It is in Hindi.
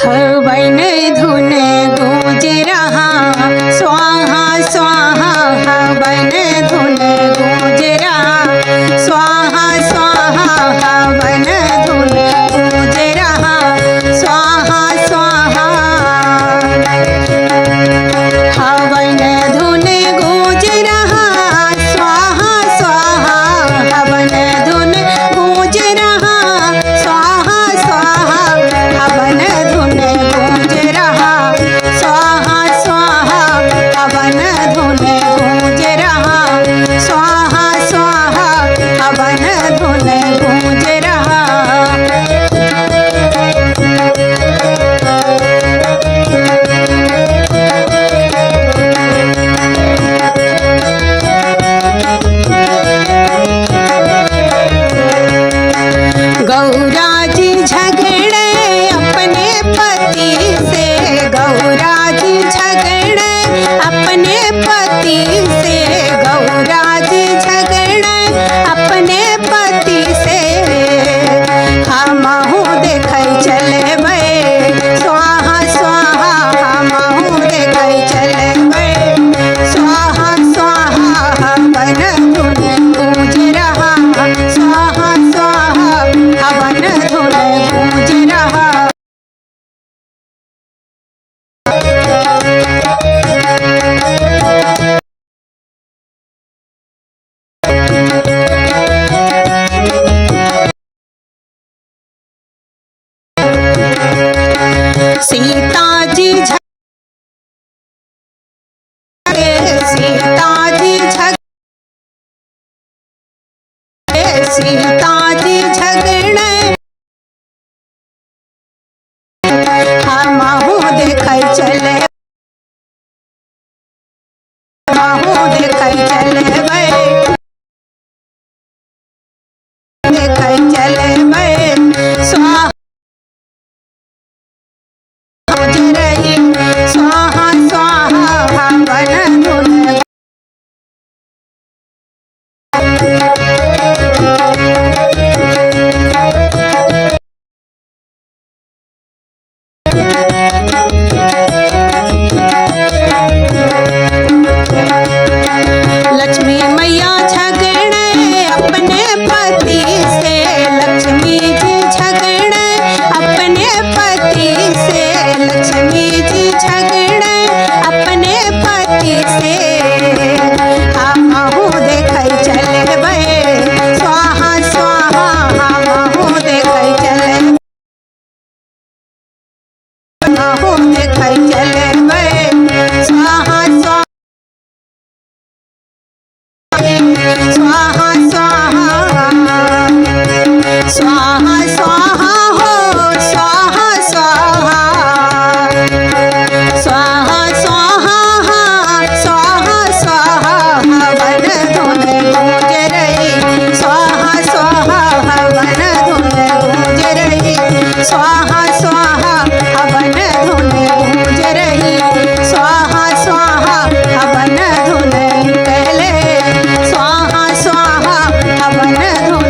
हवन धुन गूंज रहा स्वाहा स्वाहा, हवन धुन गूंज रहा स्वाहा स्वाहा, हवन धुन गूंज रहा स्वाहा स्वाहा। हवन धुन गूंज रहा स्वाहा स्वाहा, हवन धुन गूंज रहा स्वाहा स्वाहा, हवन धुन गूंज रहा स्वाहा स्वाहा, हवन धुन गूंज रहा स्वाहा स्वाहा, हवन धुन गूंज रहा। गौरा जी झगड़े अपने पति से, गौरा जी झगड़े अपने पति से, गौरा जी झगड़े अपने पति से। हमहु देखै चलबै स्वाहा स्वाहा, हमहु देखै चलबै स्वाहा स्वाहा, हवन धुन गूंज रहा स्वाहा स्वाहा, हवन धुन गूंज रहा। सीता जी झगड़े, सीता जी झगड़े, सीता जी झगड़े हमहु देखै चले, हमहु देखै चलबै देखै चलबै स्वाहा गूंज रही स्वाहा स्वाहा, हवन धुन लक्ष्मी मैया झगड़े अपने पति से, लक्ष्मी जी झगड़े अपने पति से, लक्ष्मी जी झगड़े अपने पति से। हमहु देखै चलबै स्वाहा स्वाहा, हमहु देखै चलबै, हमहु देखै चलबै स्वाहा स्वाहा स्वाहा स्वाहा स्वाहा स्वाहा हो स्वाहा स्वाहा स्वाहा स्वाहा स्वाहा स्वाहा, हवन धुन गूंज रही स्वाहा स्वाहा, हवन धुन गूंज रही स्वाहा स्वाहा, हवन धुन गूंज रही स्वाहा स्वाहा, हवन धुन निकले स्वाहा स्वाहा, हवन धुन